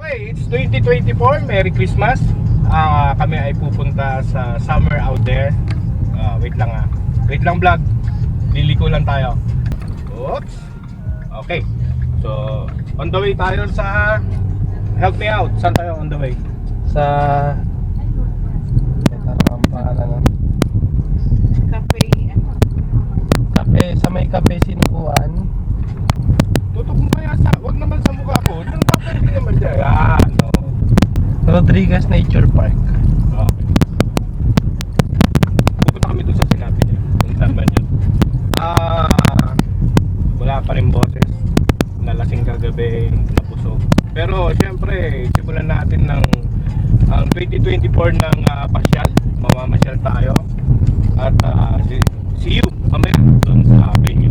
Okay, it's 2024. Merry Christmas. Kami ay pupunta sa summer out there. Wait lang Wait lang vlog. Liliko lang tayo. Oops. Okay. So, on the way tayo sa help me out. Saan tayo on the way? Sa ang pangalan Cafe, sa may Cafe Sinubuan. Tutok mo kaya sa, wag naman sa mukha ko. Yung papel din naman dyan. Yan, no. Rodriguez Nature Park. Okay. Pupunta kami doon sa sinabi niya. Kung saan man yun. Wala pa rin boses. Nalasing kagabi, napusog. Pero syempre, simulan natin ng 2024 ng pasyal. Mamamasyal tayo. At see you mamaya doon sa venue.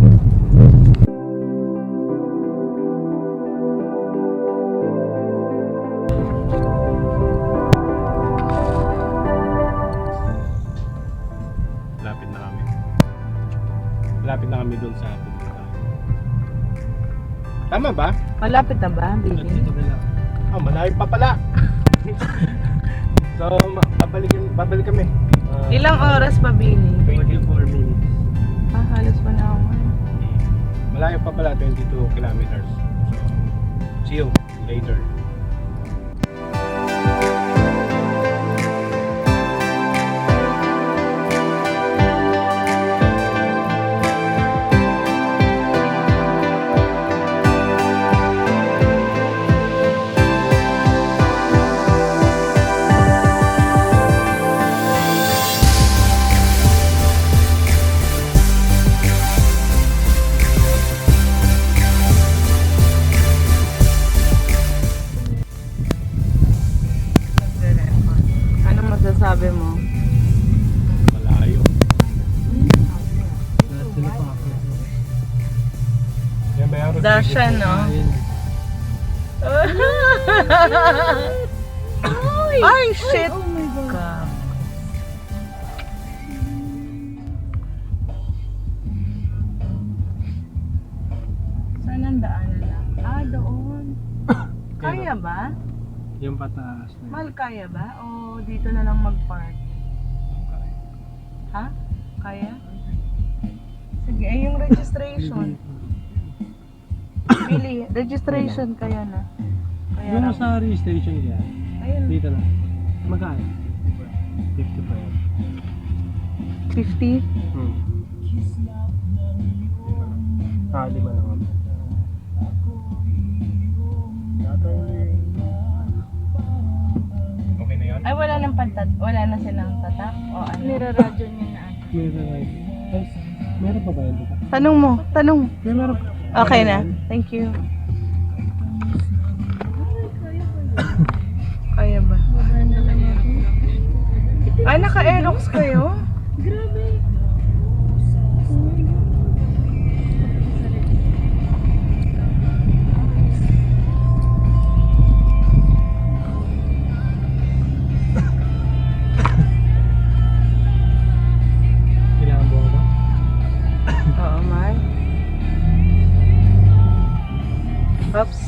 Lapit na kami doon sa pupunta. Tama ba? Malapit na ba, baby? Malayo pa pala. So, babalik kami. Ilang oras pa, Billy? 24 minutes. Halos 1 hour. Malayo pa pala, 22 kilometers. So, see you later. Sabi mo? Malayo. Yan ba yung Dasha, no? Ay, shit! Oh my God. Saan ang daanan lang? Doon. Kaya ba? Yung pataas na. Mahal, kaya ba? O dito na lang mag-park? Ha? Kaya? Sige, yung registration. Billy, registration kaya na. Kaya Yung lang. sa registration kaya. Ayun. Dito na. Magkano? 55. 50? Lima na kami. Okay na yun? Ay, wala nang pantat. Wala na silang tatak? O ano? Niraradyo niya na. Meron pa ba yun dito? Tanong mo. Tanong. Meron. Okay na. Thank you. Kaya ba? Ay, naka-aerox kayo? Grabe. Kailangan buka ba? Oo, man. Oops.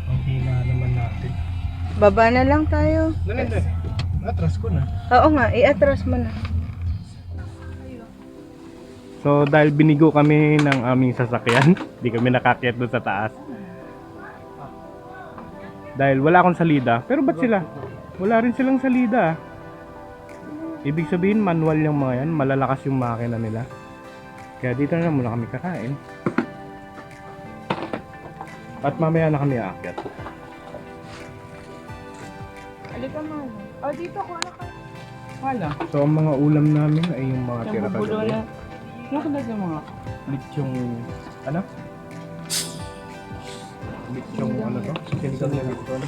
Okay na naman natin. Baba na lang tayo. Dali. Atras ko na. Oo nga, i-atras mo na. So dahil binigo kami ng aming sasakyan, di kami nakakyat doon sa taas. Dahil wala akong salida. Pero ba't sila? Wala rin silang salida. Ibig sabihin manual yung mga yan, malalakas yung makina nila. Kaya dito na muna kami kakain. At mamaya na kami aakyat. Halika mo. O, dito ko na ka. Wala. So ang mga ulam namin ay yung mga tira Bulo kagabi. na. Nakalagay mga. Lechong ano? Lechong ano to? Sinigang na lechon.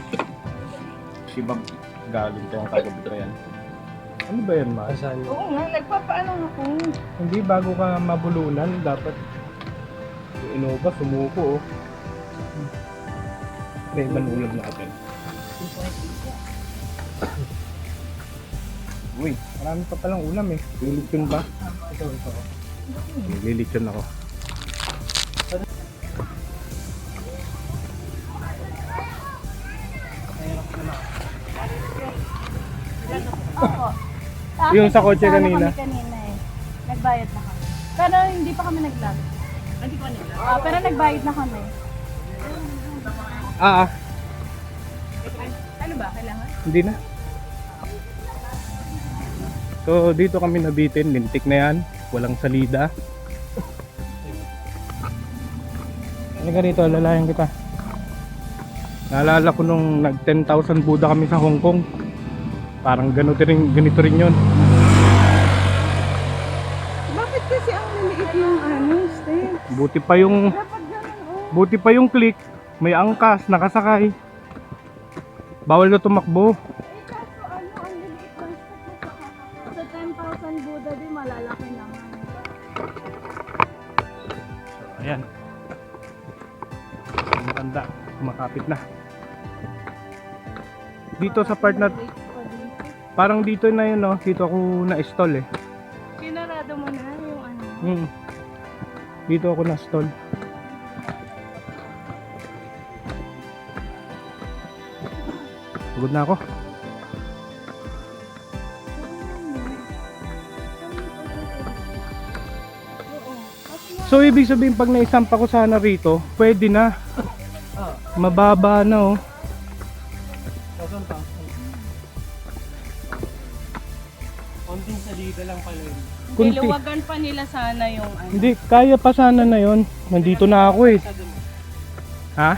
Sibang galing to ang kagabi ko yan. Ano ba yan, Ma? Asan? Oo nga, nagpapaano ako. Hindi, bago ka mabulunan, dapat yung inuba, sumuko, oh. May ibang ulam natin. Uy, marami pa palang ulam eh. Lilitsyon ba? Ito. Lilitsyon ako. Yung sa kasi kotse sana kanina. kami kanina eh. Nagbayad na kami. Pero hindi pa kami nag-vlog. Hindi pa nag-vlog? Pero nagbayad na kami. Ah, Ano ba? Kailangan? hindi na. So dito kami nabitin, lintik na yan. Walang salida. Ano ganito, lalayan kita. Naalala ko nung nag 10,000 Buddha kami sa Hong Kong. Parang ganito rin yun. Bakit kasi ang liliit yung step? Buti pa yung click. May angkas, nakasakay. Bawal na tumakbo. Kaso ang liliit ng step mo sa 10,000 Buddha di malalaki naman. Ayan. Ang tanda, kumakapit na. Dito sa part na, parang dito na yun, no? Dito ako na-stall eh. Sinarado mo na yung Dito ako na-stall. Pagod na ako. So ibig sabihin pag naisampa ko sana rito, pwede na. Mababa na oh. Konting salida lang pala yun. Kunti. Niluwagan pa nila sana yung Hindi, kaya pa sana na yon. Nandito na ako eh. Ha?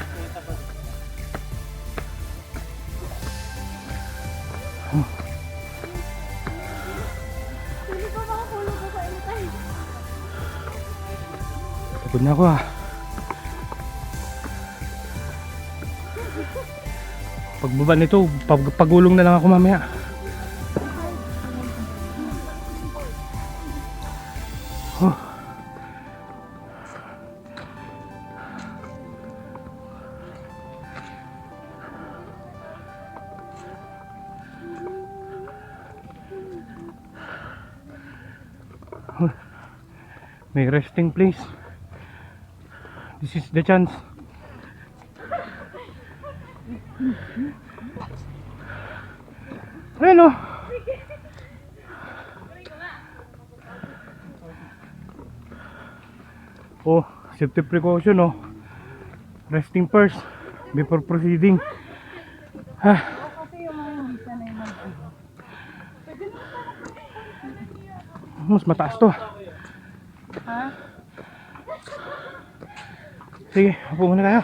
Hindi pa makakulong ko sa anytime. Pagod na ako ah. Pagbaba nito, pagulong na lang ako mamaya. Oh. May resting place. This is the chance. Ayun oh. Oh, safety precaution oh. Resting first before proceeding. Kasi yung mga hindi sanay mag-ano. Mas mataas to. Ha? Sige, upo muna tayo.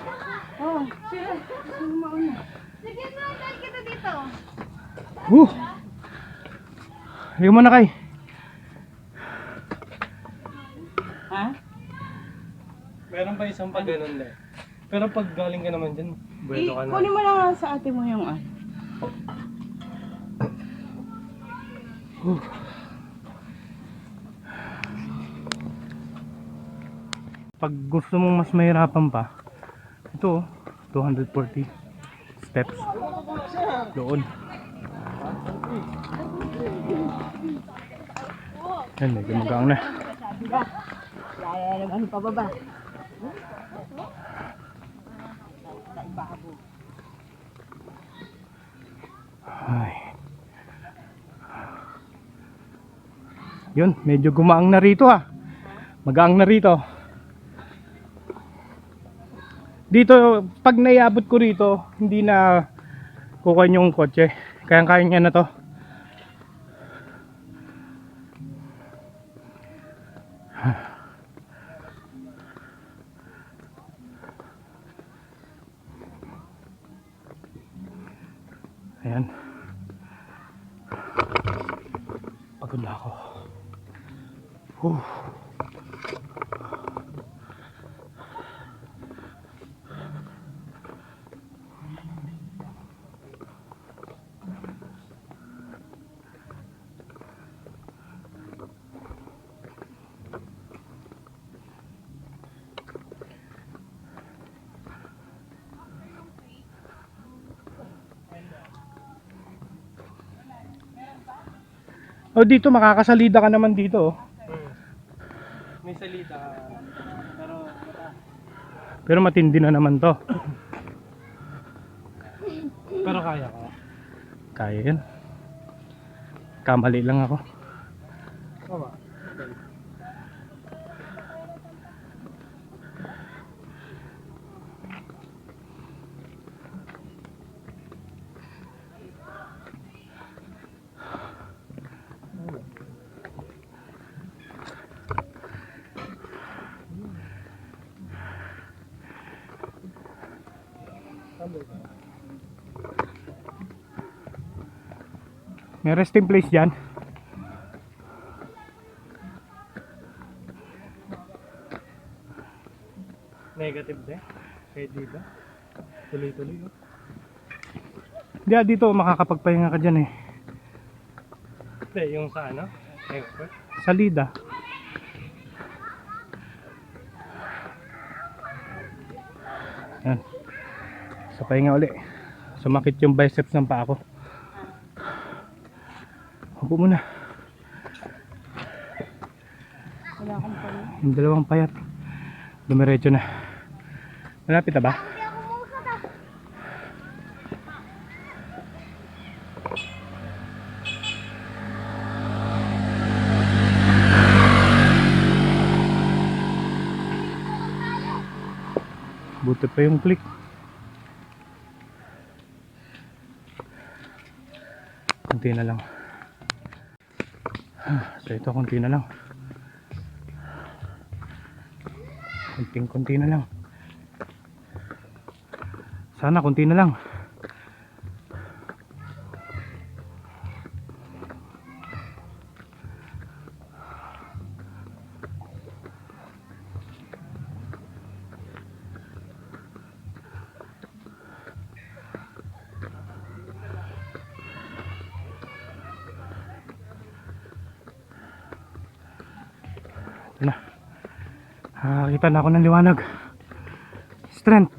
Oh, sila. Sino mauna? Sige na, dahil kita dito. Ligo muna kay. Ha? Meron pa isang pag ganun na. Pero pag galing ka naman dyan, bueno ka na. Kunin mo lang nga sa ate mo yung Pag gusto mong mas mahirapan pa, ito oh, 240 steps. Doon. Yan, medyo magaang na. Ano pa baba? Ay. Yun, medyo gumaang na rito ah. Magaang na rito. Dito, pag naiabot ko rito, hindi na kukuha yung kotse. Kaya niya na to. Ayan. Pagod na ako. O dito makakasalida ka naman dito oh. May salita ka. Pero Pero matindi na naman to. pero kaya ka. Kaya yan. Kamali lang ako. Oo. May resting place dyan. Negative din. Kahit dito. Tuloy-tuloy. Oh. Hindi, dito makakapagpahinga ka dyan eh. Hindi, yung sa ano? Airport. Salida. Yan. Sa pahinga uli. Sumakit yung biceps ng paa ko. Upo muna. Wala akong pala. Yung dalawang payat. Dumiretso na. Malapit na ba? Buti pa yung click. Kunti na lang. So ito kunti na lang. Kunti na lang. Sana kunti na lang. Ito na. Nakakita na ako ng liwanag. Strength.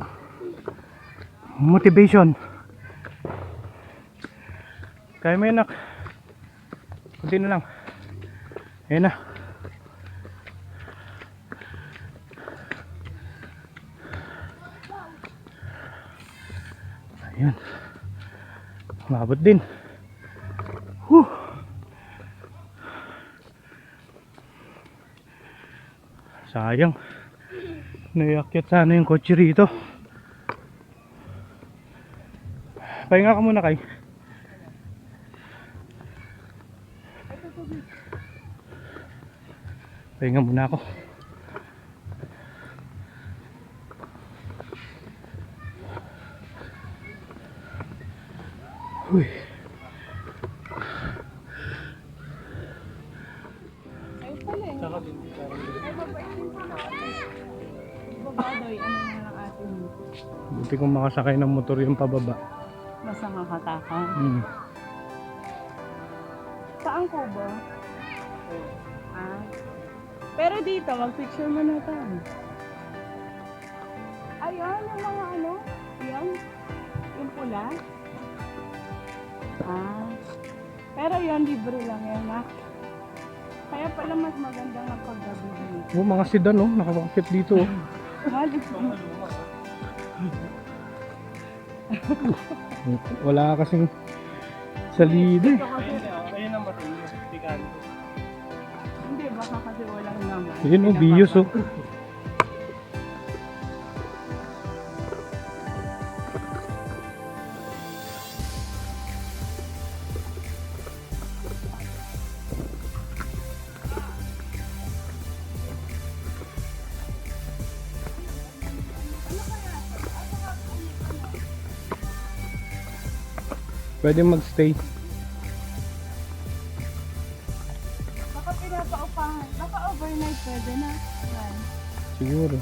Motivation. Kaya mo yun, nak. Kunti na lang. Ayan na. Ayan. Umabot din. Whew. Sayang. Naiakyat sana yung kotse rito. Pahinga ka muna, Kay. Pahinga muna ako. Uy. Ayun pala eh. Tsaka din. Babadoy, ano na ng atin. Buti kong makasakay ng motor yung pababa. Basta nakatakan. Saan ko ba? Ah. Pero dito, mag-picture mo na tayo. Ayun, yung mga ano. Yan. Yung pula. Ah. Pero yun, libre lang yan na. Kaya pala mas maganda nga paggabi dito. Oh, mga sedan, oh. Nakakakit dito, oh. Wala kasing salida eh. Ayun ang matuloy. Pikante. Hindi, baka kasi walang naman. Yun, oh, bios, oh. Pwede magstay. Baka pinapaupahan. Baka overnight pwede na. Yan. Siguro.